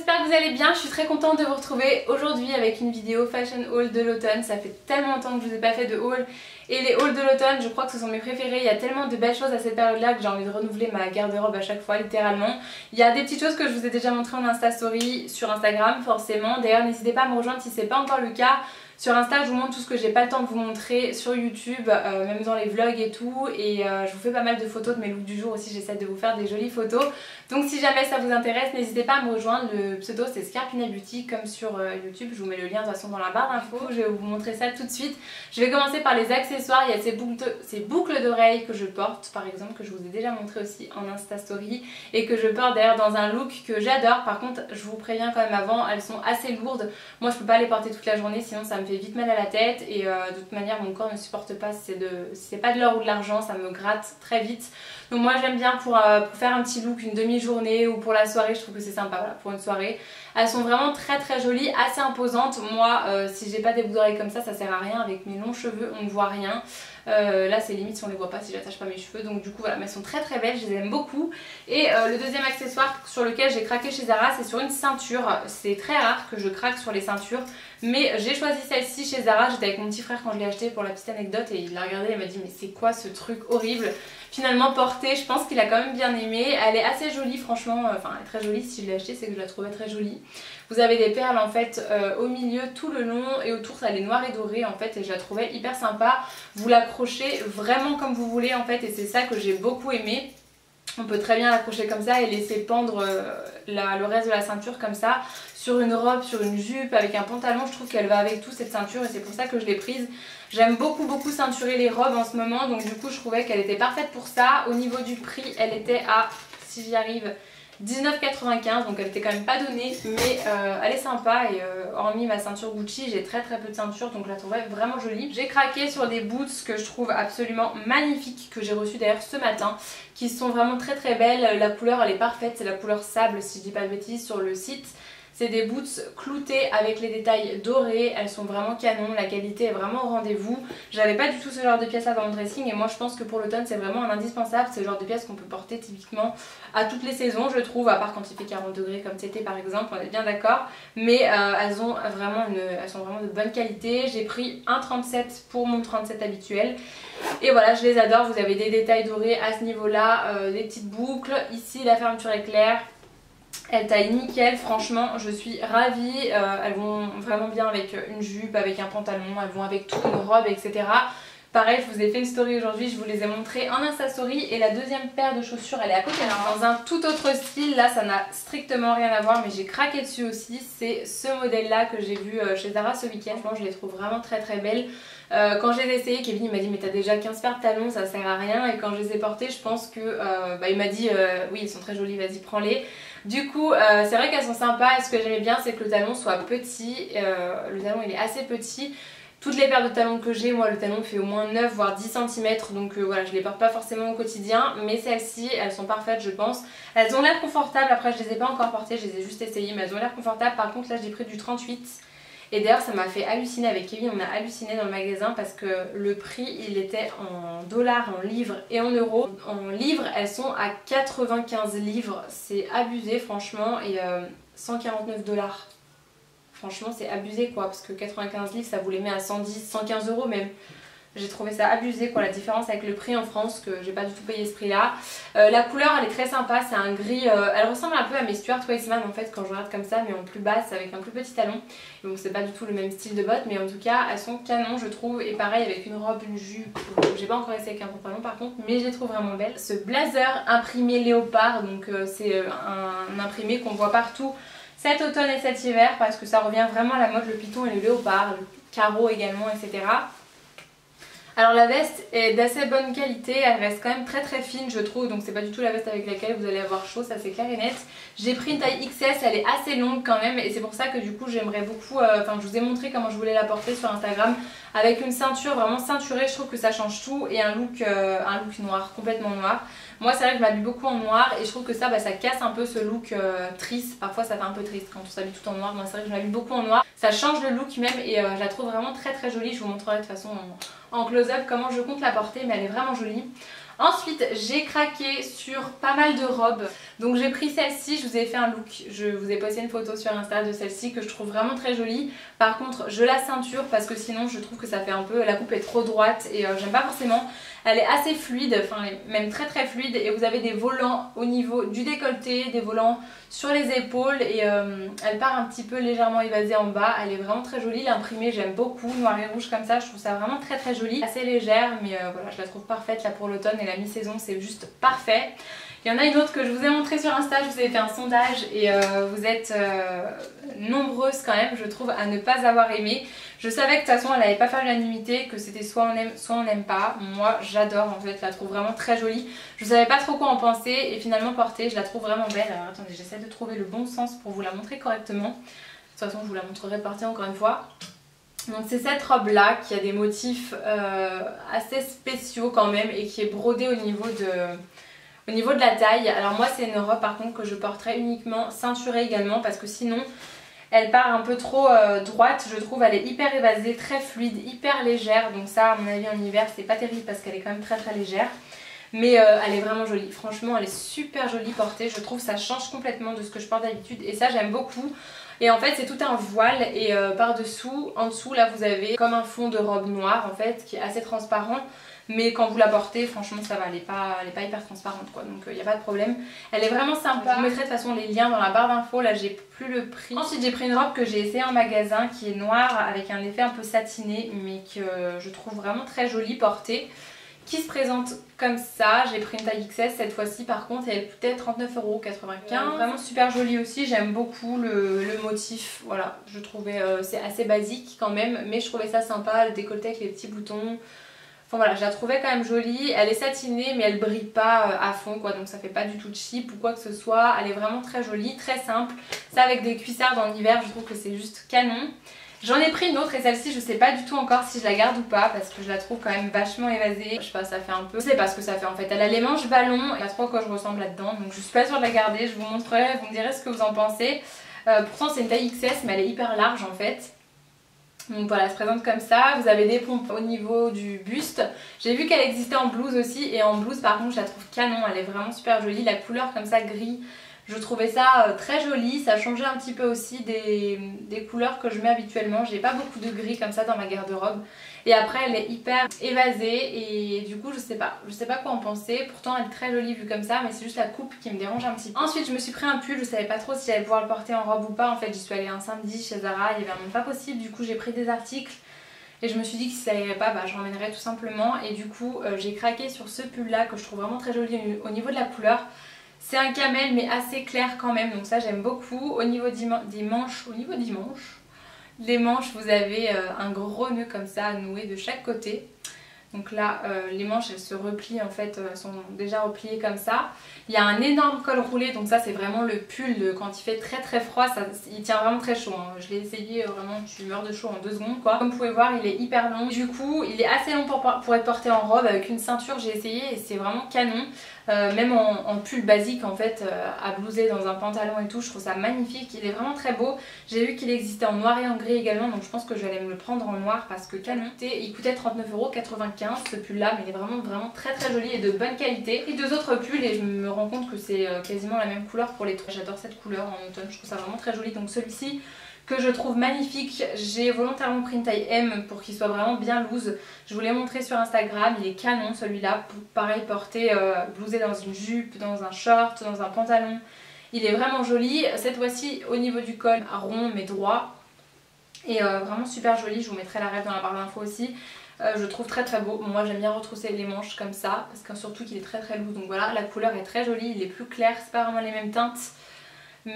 j'espère que vous allez bien. Je suis très contente de vous retrouver aujourd'hui avec une vidéo fashion haul de l'automne. Ça fait tellement longtemps que je vous ai pas fait de haul. Et les hauls de l'automne, je crois que ce sont mes préférés. Il y a tellement de belles choses à cette période-là que j'ai envie de renouveler ma garde-robe à chaque fois, littéralement. Il y a des petites choses que je vous ai déjà montrées en Insta Story sur Instagram, forcément. D'ailleurs, n'hésitez pas à me rejoindre si c'est pas encore le cas. Sur Insta, je vous montre tout ce que j'ai pas le temps de vous montrer sur YouTube, même dans les vlogs et tout. Et je vous fais pas mal de photos de mes looks du jour aussi, j'essaie de vous faire des jolies photos. Donc si jamais ça vous intéresse, n'hésitez pas à me rejoindre. Le pseudo c'est Scarpina Beauty comme sur YouTube. Je vous mets le lien de toute façon dans la barre d'infos. Je vais vous montrer ça tout de suite. Je vais commencer par les accessoires. Il y a ces boucles d'oreilles que je porte par exemple, que je vous ai déjà montré aussi en Insta Story. Et que je porte d'ailleurs dans un look que j'adore. Par contre, je vous préviens quand même avant, elles sont assez lourdes. Moi je peux pas les porter toute la journée, sinon ça me fait vite mal à la tête. Et de toute manière mon corps ne supporte pas si c'est pas de l'or ou de l'argent, ça me gratte très vite. Donc moi j'aime bien pour faire un petit look, une demi-journée ou pour la soirée, je trouve que c'est sympa, voilà, pour une soirée. Elles sont vraiment très très jolies, assez imposantes. Moi si j'ai pas des boucles d'oreilles comme ça sert à rien, avec mes longs cheveux on ne voit rien. Là c'est limite si on les voit pas, si j'attache pas mes cheveux, donc du coup voilà, mais elles sont très très belles, je les aime beaucoup. Et le deuxième accessoire sur lequel j'ai craqué chez Zara, c'est sur une ceinture. C'est très rare que je craque sur les ceintures, mais j'ai choisi celle-ci chez Zara. J'étais avec mon petit frère quand je l'ai acheté pour la petite anecdote et il l'a regardé et il m'a dit mais c'est quoi ce truc horrible. Finalement porté, je pense qu'il a quand même bien aimé. Elle est assez jolie franchement, enfin elle est très jolie, si je l'ai achetée c'est que je la trouvais très jolie. Vous avez des perles en fait au milieu tout le long et autour ça est noir et doré en fait, et je la trouvais hyper sympa. Vous l'accrochez vraiment comme vous voulez en fait, et c'est ça que j'ai beaucoup aimé. On peut très bien l'accrocher comme ça et laisser pendre le reste de la ceinture comme ça sur une robe, sur une jupe, avec un pantalon. Je trouve qu'elle va avec tout cette ceinture et c'est pour ça que je l'ai prise. J'aime beaucoup ceinturer les robes en ce moment, donc du coup je trouvais qu'elle était parfaite pour ça. Au niveau du prix, elle était à, si j'y arrive, 19,95, donc elle était quand même pas donnée, mais elle est sympa. Et hormis ma ceinture Gucci, j'ai très peu de ceinture, donc je la trouvais vraiment jolie. J'ai craqué sur des boots que je trouve absolument magnifiques, que j'ai reçues d'ailleurs ce matin, qui sont vraiment très belles. La couleur elle est parfaite, c'est la couleur sable si je dis pas de bêtises sur le site. C'est des boots cloutés avec les détails dorés, elles sont vraiment canon, la qualité est vraiment au rendez-vous. J'avais pas du tout ce genre de pièces là dans mon dressing et moi je pense que pour l'automne c'est vraiment un indispensable. C'est le genre de pièces qu'on peut porter typiquement à toutes les saisons je trouve, à part quand il fait 40 degrés comme c'était par exemple, on est bien d'accord. Mais elles sont vraiment de bonne qualité. J'ai pris un 37 pour mon 37 habituel. Et voilà, je les adore, vous avez des détails dorés à ce niveau là, des petites boucles. Ici la fermeture est claire. Elles taillent nickel, franchement je suis ravie. Elles vont vraiment bien avec une jupe, avec un pantalon, elles vont avec toute une robe, etc. Pareil, je vous ai fait une story aujourd'hui, je vous les ai montrées en Insta Story. Et la deuxième paire de chaussures elle est à côté, dans un tout autre style. Là ça n'a strictement rien à voir, mais j'ai craqué dessus aussi. C'est ce modèle là que j'ai vu chez Zara ce week-end. Franchement je les trouve vraiment très belles. Quand je les ai essayées, Kevin il m'a dit mais t'as déjà 15 paires de talons, ça sert à rien. Et quand je les ai portées, je pense que il m'a dit oui ils sont très jolis, vas-y prends-les. Du coup c'est vrai qu'elles sont sympas, et ce que j'aimais bien c'est que le talon soit petit. Le talon il est assez petit. Toutes les paires de talons que j'ai, moi le talon fait au moins 9 voire 10 cm, donc voilà, je les porte pas forcément au quotidien, mais celles-ci elles sont parfaites je pense. Elles ont l'air confortables, après je les ai pas encore portées, je les ai juste essayées, mais elles ont l'air confortables. Par contre là j'ai pris du 38. Et d'ailleurs ça m'a fait halluciner, avec Kevin on a halluciné dans le magasin parce que le prix il était en dollars, en livres et en euros. En livres elles sont à 95 livres, c'est abusé franchement, et 149 dollars. Franchement c'est abusé quoi, parce que 95 livres ça vous les met à 110, 115 euros même. J'ai trouvé ça abusé quoi, la différence avec le prix en France, que j'ai pas du tout payé ce prix là. La couleur elle est très sympa, c'est un gris, elle ressemble un peu à mes Stuart Weitzman en fait quand je regarde comme ça, mais en plus basse avec un plus petit talon. Donc c'est pas du tout le même style de bottes, mais en tout cas elles sont canon je trouve. Et pareil avec une robe, une jupe, j'ai pas encore essayé avec un pantalon par contre, mais je les trouve vraiment belles. Ce blazer imprimé léopard, donc c'est un imprimé qu'on voit partout cet automne et cet hiver, parce que ça revient vraiment à la mode, le python et le léopard, le carreau également, etc. Alors la veste est d'assez bonne qualité, elle reste quand même très fine je trouve, donc c'est pas du tout la veste avec laquelle vous allez avoir chaud, ça c'est clair et net. J'ai pris une taille XS, elle est assez longue quand même, et c'est pour ça que du coup j'aimerais beaucoup, je vous ai montré comment je voulais la porter sur Instagram, avec une ceinture vraiment ceinturée. Je trouve que ça change tout, et un look noir, complètement noir. Moi c'est vrai que je m'habille beaucoup en noir et je trouve que ça casse un peu ce look triste. Parfois ça fait un peu triste quand on s'habille tout en noir. Moi c'est vrai que je m'habille beaucoup en noir, ça change le look même, et je la trouve vraiment très jolie. Je vous montrerai de toute façon en close-up comment je compte la porter, mais elle est vraiment jolie. Ensuite j'ai craqué sur pas mal de robes. Donc j'ai pris celle-ci, je vous ai fait un look, je vous ai posté une photo sur Insta de celle-ci que je trouve vraiment très jolie. Par contre je la ceinture parce que sinon je trouve que ça fait un peu, la coupe est trop droite et j'aime pas forcément. Elle est assez fluide, enfin même très très fluide, et vous avez des volants au niveau du décolleté, des volants sur les épaules, et elle part un petit peu légèrement évasée en bas. Elle est vraiment très jolie, l'imprimé j'aime beaucoup, noir et rouge comme ça, je trouve ça vraiment très très joli. Assez légère mais voilà, je la trouve parfaite là pour l'automne et la mi-saison, c'est juste parfait. Il y en a une autre que je vous ai montré sur Insta, je vous ai fait un sondage et vous êtes nombreuses quand même, je trouve, à ne pas avoir aimé. Je savais que de toute façon elle n'allait pas faire l'unanimité, que c'était soit on n'aime pas. Moi j'adore en fait, je la trouve vraiment très jolie. Je savais pas trop quoi en penser et finalement portée je la trouve vraiment belle. Alors attendez, j'essaie de trouver le bon sens pour vous la montrer correctement. De toute façon je vous la montrerai portée encore une fois. Donc c'est cette robe là qui a des motifs assez spéciaux quand même et qui est brodée au niveau de la taille. Alors moi c'est une robe par contre que je porterai uniquement ceinturée également parce que sinon elle part un peu trop droite, je trouve. Elle est hyper évasée, très fluide, hyper légère. Donc ça à mon avis en hiver c'est pas terrible parce qu'elle est quand même très très légère. Mais elle est vraiment jolie, franchement elle est super jolie portée. Je trouve que ça change complètement de ce que je porte d'habitude et ça j'aime beaucoup. Et en fait c'est tout un voile et par dessous, en dessous là vous avez comme un fond de robe noire en fait qui est assez transparent. Mais quand vous la portez, franchement ça va, elle est pas hyper transparente quoi, donc il n'y a pas de problème. Elle est vraiment sympa, je vous mettrai de toute façon les liens dans la barre d'infos, là j'ai plus le prix. Ensuite j'ai pris une robe que j'ai essayée en magasin qui est noire avec un effet un peu satiné mais que je trouve vraiment très jolie portée. Qui se présente comme ça, j'ai pris une taille XS cette fois-ci par contre et elle coûtait 39,95 €. Vraiment super jolie aussi, j'aime beaucoup le motif, voilà, je trouvais c'est assez basique quand même mais je trouvais ça sympa, le décolleté avec les petits boutons. Enfin voilà, je la trouvais quand même jolie, elle est satinée mais elle brille pas à fond quoi, donc ça fait pas du tout cheap ou quoi que ce soit. Elle est vraiment très jolie, très simple, ça avec des cuissardes en hiver, je trouve que c'est juste canon. J'en ai pris une autre et celle-ci je sais pas du tout encore si je la garde ou pas parce que je la trouve quand même vachement évasée. Je sais pas, ça fait un peu, je sais pas ce que ça fait en fait, elle a les manches ballons et pas trop à quoi je ressemble là-dedans, donc je suis pas sûre de la garder, je vous montrerai, vous me direz ce que vous en pensez. Pourtant c'est une taille XS mais elle est hyper large en fait. Donc voilà, elle se présente comme ça, vous avez des pompes au niveau du buste. J'ai vu qu'elle existait en blouse aussi et en blouse par contre je la trouve canon, elle est vraiment super jolie. La couleur comme ça gris, je trouvais ça très joli, ça changeait un petit peu aussi des couleurs que je mets habituellement. J'ai pas beaucoup de gris comme ça dans ma garde-robe. Et après elle est hyper évasée et du coup je sais pas quoi en penser. Pourtant elle est très jolie vue comme ça mais c'est juste la coupe qui me dérange un petit peu. Ensuite je me suis pris un pull, je savais pas trop si j'allais pouvoir le porter en robe ou pas. En fait j'y suis allée un samedi chez Zara, il y avait un monde pas possible, du coup j'ai pris des articles. Et je me suis dit que si ça irait pas, bah, je ramènerais tout simplement. Et du coup j'ai craqué sur ce pull là que je trouve vraiment très joli au niveau de la couleur. C'est un camel mais assez clair quand même, donc ça j'aime beaucoup. Au niveau des manches, les manches vous avez un gros nœud comme ça à nouer de chaque côté. Donc là les manches elles se replient en fait, sont déjà repliées comme ça. Il y a un énorme col roulé, donc ça c'est vraiment le pull de quand il fait très très froid, il tient vraiment très chaud hein. Je l'ai essayé vraiment, tu meurs de chaud en 2 secondes quoi. Comme vous pouvez voir il est hyper long, du coup il est assez long pour être porté en robe avec une ceinture, j'ai essayé et c'est vraiment canon. Même en pull basique en fait, à blouser dans un pantalon et tout, je trouve ça magnifique, il est vraiment très beau. J'ai vu qu'il existait en noir et en gris également, donc je pense que je vais aller me le prendre en noir parce que canon. Il coûtait 39,95 € ce pull là, mais il est vraiment très très joli et de bonne qualité. Et 2 autres pulls et je me rends compte que c'est quasiment la même couleur pour les trois. J'adore cette couleur en automne, je trouve ça vraiment très joli. Donc celui-ci que je trouve magnifique, j'ai volontairement pris une taille M pour qu'il soit vraiment bien loose. Je vous l'ai montré sur Instagram, il est canon celui-là, pareil porté, blousé dans une jupe, dans un short, dans un pantalon. Il est vraiment joli, cette fois-ci au niveau du col rond mais droit et vraiment super joli, je vous mettrai la ref dans la barre d'infos aussi. Je le trouve très très beau, moi j'aime bien retrousser les manches comme ça parce que surtout qu'il est très très lourd, donc voilà, la couleur est très jolie, il est plus clair, c'est pas vraiment les mêmes teintes.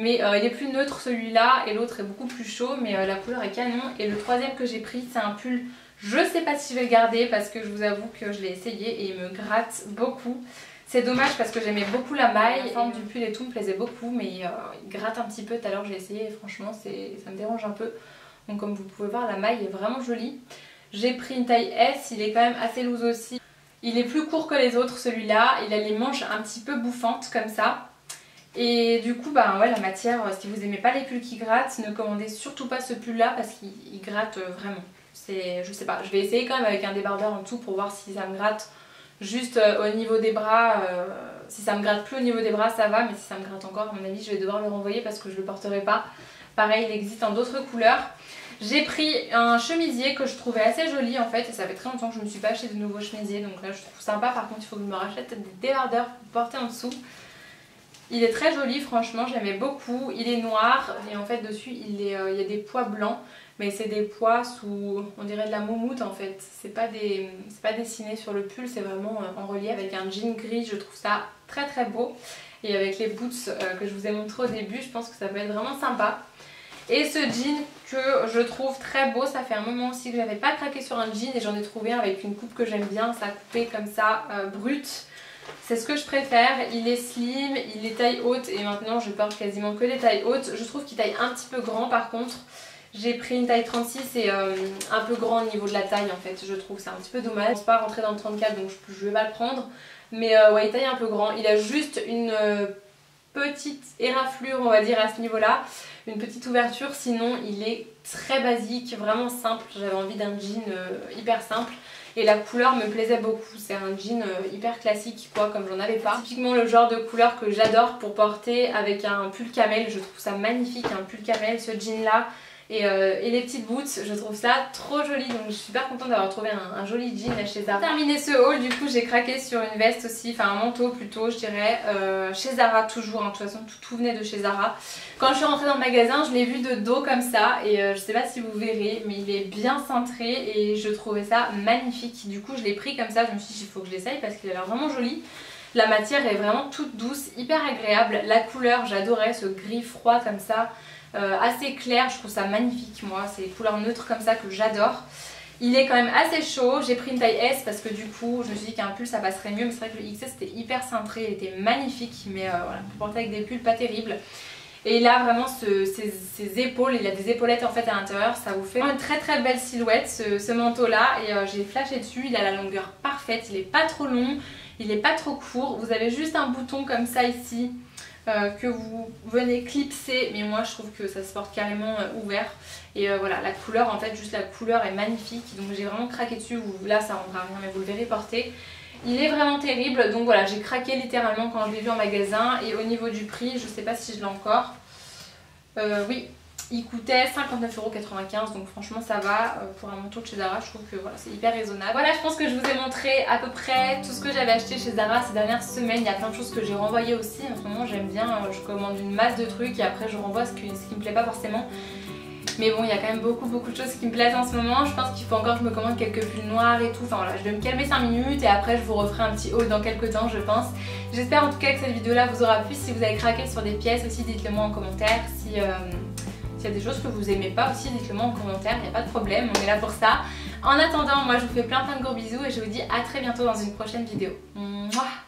Mais il est plus neutre celui-là et l'autre est beaucoup plus chaud, mais la couleur est canon. Et le troisième que j'ai pris c'est un pull, je sais pas si je vais le garder parce que je vous avoue que je l'ai essayé et il me gratte beaucoup. C'est dommage parce que j'aimais beaucoup la maille, la forme du pull et tout me plaisait beaucoup, mais il gratte un petit peu. Tout à l'heure j'ai essayé et franchement ça me dérange un peu. Donc comme vous pouvez voir la maille est vraiment jolie. J'ai pris une taille S, il est quand même assez loose aussi. Il est plus court que les autres celui-là, il a les manches un petit peu bouffantes comme ça. Et du coup bah ouais, la matière, si vous aimez pas les pulls qui grattent, ne commandez surtout pas ce pull là parce qu'il gratte vraiment. Je sais pas, je vais essayer quand même avec un débardeur en tout pour voir si ça me gratte. Juste au niveau des bras, Si ça me gratte plus au niveau des bras ça va, mais si ça me gratte encore à mon avis je vais devoir le renvoyer parce que je le porterai pas. Pareil, il existe en d'autres couleurs. J'ai pris un chemisier que je trouvais assez joli en fait, et ça fait très longtemps que je ne me suis pas acheté de nouveaux chemisiers, donc là je trouve sympa. Par contre il faut que je me rachète des débardeurs pour porter en dessous. Il est très joli, franchement j'aimais beaucoup. Il est noir et en fait dessus il y a des pois blancs, mais c'est des pois sous, on dirait de la moumoute en fait. C'est pas dessiné sur le pull, c'est vraiment en relief avec un jean gris. Je trouve ça très très beau, et avec les boots que je vous ai montré au début, je pense que ça peut être vraiment sympa. Et ce jean que je trouve très beau, ça fait un moment aussi que j'avais pas craqué sur un jean et j'en ai trouvé un avec une coupe que j'aime bien, ça coupé comme ça, brut. C'est ce que je préfère, il est slim, il est taille haute et maintenant je porte quasiment que des tailles hautes. Je trouve qu'il taille un petit peu grand par contre. J'ai pris une taille 36 et un peu grand au niveau de la taille en fait, je trouve c'est un petit peu dommage. Je ne pense pas rentrer dans le 34 donc je vais pas le prendre. Mais ouais, il taille un peu grand, il a juste une petite éraflure on va dire à ce niveau là. Une petite ouverture, sinon il est très basique, vraiment simple. J'avais envie d'un jean hyper simple et la couleur me plaisait beaucoup. C'est un jean hyper classique quoi, comme j'en avais pas. Typiquement le genre de couleur que j'adore pour porter avec un pull camel. Je trouve ça magnifique, un pull camel, ce jean là. Et les petites boots, je trouve ça trop joli, donc je suis super contente d'avoir trouvé un joli jean chez Zara. Pour terminer ce haul, du coup j'ai craqué sur une veste aussi, enfin un manteau plutôt je dirais, chez Zara toujours, hein. De toute façon tout venait de chez Zara. Quand je suis rentrée dans le magasin je l'ai vu de dos comme ça et je sais pas si vous verrez mais il est bien cintré et je trouvais ça magnifique. Du coup je l'ai pris comme ça, je me suis dit il faut que je l'essaye parce qu'il a l'air vraiment joli. La matière est vraiment toute douce, hyper agréable, la couleur j'adorais, ce gris froid comme ça. Assez clair, je trouve ça magnifique moi, c'est les couleurs neutres comme ça que j'adore. Il est quand même assez chaud, j'ai pris une taille S parce que du coup je me suis dit qu'un pull ça passerait mieux, mais c'est vrai que le XS c'était hyper cintré, il était magnifique, mais voilà, pour porter avec des pulls pas terrible. Et il a vraiment ses épaules, il a des épaulettes en fait à l'intérieur, ça vous fait une très très belle silhouette ce manteau là. Et j'ai flashé dessus, il a la longueur parfaite, il est pas trop long, il est pas trop court, vous avez juste un bouton comme ça ici. Que vous venez clipser, mais moi je trouve que ça se porte carrément ouvert. Et voilà, la couleur en fait, juste la couleur est magnifique, donc j'ai vraiment craqué dessus. Là ça rendra rien mais vous le verrez porter. Il est vraiment terrible, donc voilà, j'ai craqué littéralement quand je l'ai vu en magasin. Et au niveau du prix, je sais pas si je l'ai encore. Oui, il coûtait 59,95 €, donc franchement ça va pour un manteau de chez Zara. Je trouve que voilà, c'est hyper raisonnable. Voilà, je pense que je vous ai montré à peu près tout ce que j'avais acheté chez Zara ces dernières semaines. Il y a plein de choses que j'ai renvoyées aussi. En ce moment j'aime bien, je commande une masse de trucs et après je renvoie ce qui me plaît pas forcément. Mais bon, il y a quand même beaucoup de choses qui me plaisent en ce moment. Je pense qu'il faut encore que je me commande quelques pulls noirs et tout. Enfin voilà, je vais me calmer 5 minutes et après je vous referai un petit haul dans quelques temps je pense. J'espère en tout cas que cette vidéo là vous aura plu. Si vous avez craqué sur des pièces aussi, dites-le moi en commentaire. S'il y a des choses que vous aimez pas aussi, dites-le moi en commentaire, il n'y a pas de problème, on est là pour ça. En attendant, moi je vous fais plein de gros bisous et je vous dis à très bientôt dans une prochaine vidéo. Mouah.